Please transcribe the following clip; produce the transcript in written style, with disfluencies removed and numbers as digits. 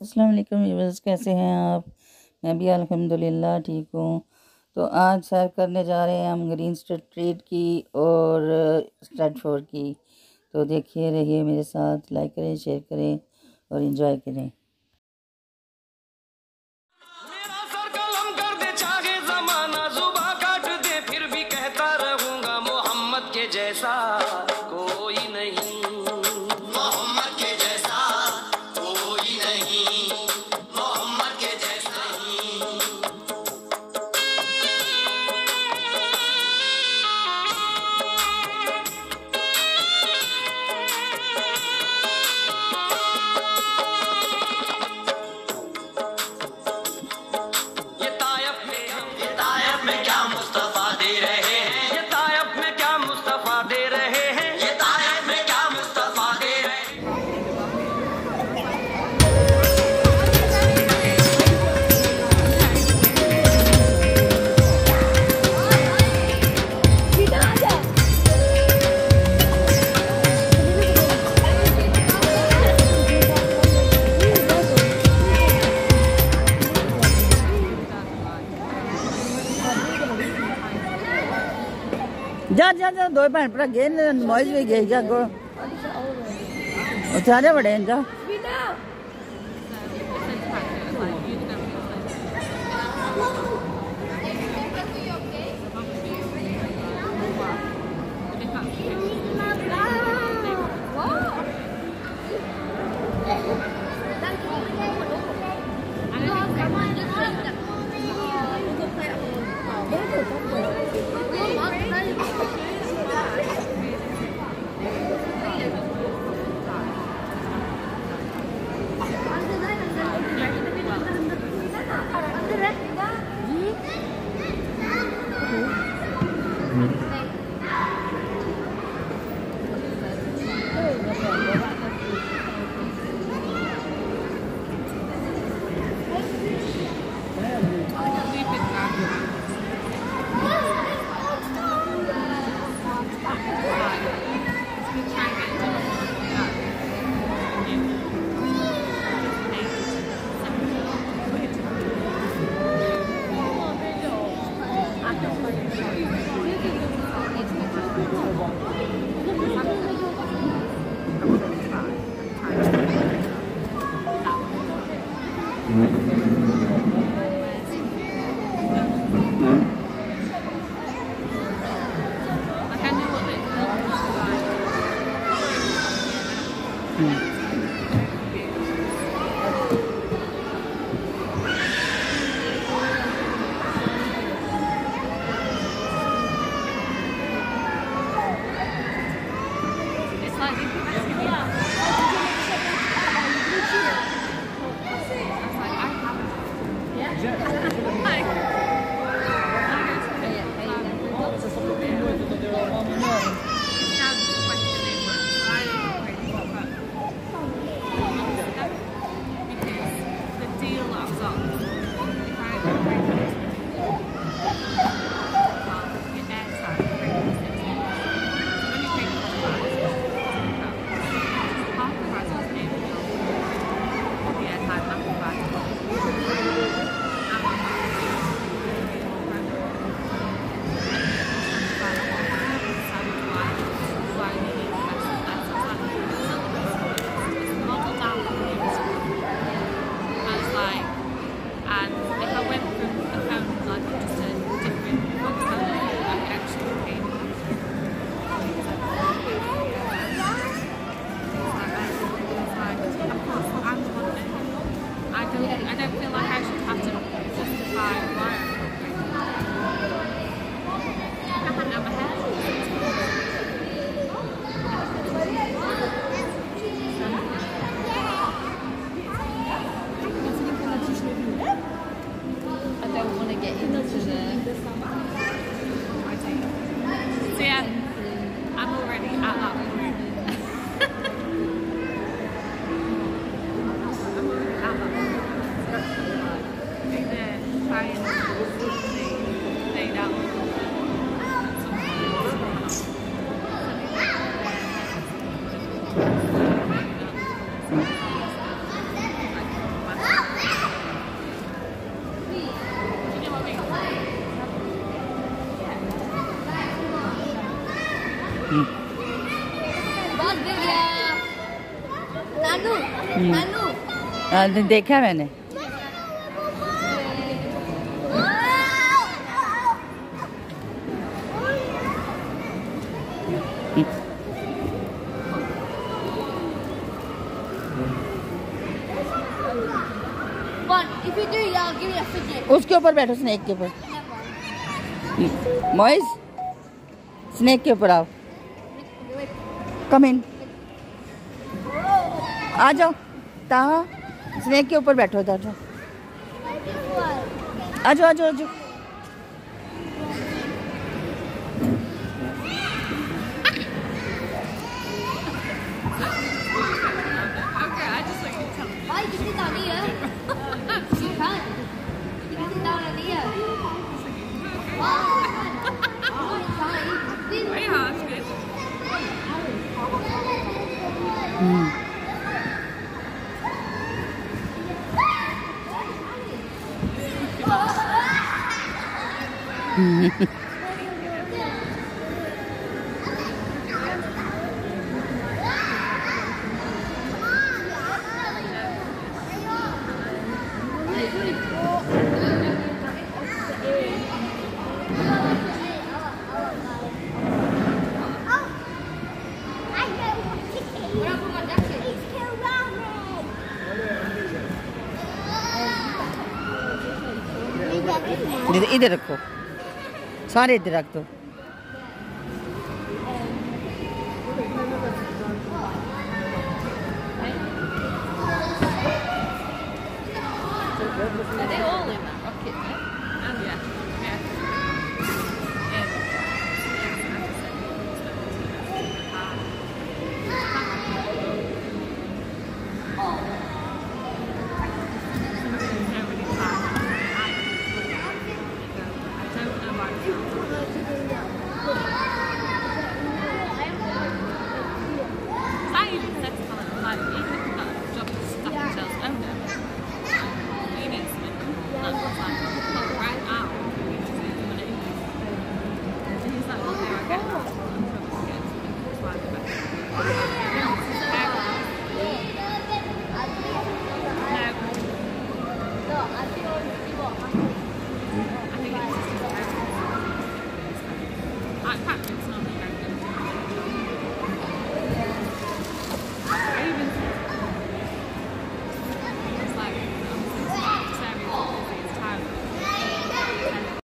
अस्सलाम वालेकुम व्यूअर्स, कैसे हैं आप। मैं भी अल्हम्दुलिल्लाह ठीक हूँ। तो आज सैर करने जा रहे हैं हम ग्रीन स्ट्रीट की और स्ट्रैटफोर्ड की। तो देखिए रहिए मेरे साथ, लाइक करें, शेयर करें और इन्जॉय करें। जैसा कोई नहीं, मोहम्मद के जैसा कोई नहीं, मोहम्मद के जैसा नहीं। ये तायफ में क्या मुस्तफा दे रहे हैं, ये तायफ में क्या मुस्तफा दे रहे हैं, ये तायफ में क्या मुस्तफा दे रहे हैं। जा जा जा, दो भैन भरा गए, नॉइज भी गई जागो सारे बड़े हैं जा। देखा मैंने। उसके ऊपर बैठो, स्नेक के ऊपर। मोइज, स्नेक के ऊपर आओ। कम इन, आ जाओ। ताहा, स्नेक के ऊपर बैठो। आ जाओ, आ जाओ, आ जाओ, आ जाओ। इधर रखो, सारे इधर रख दो।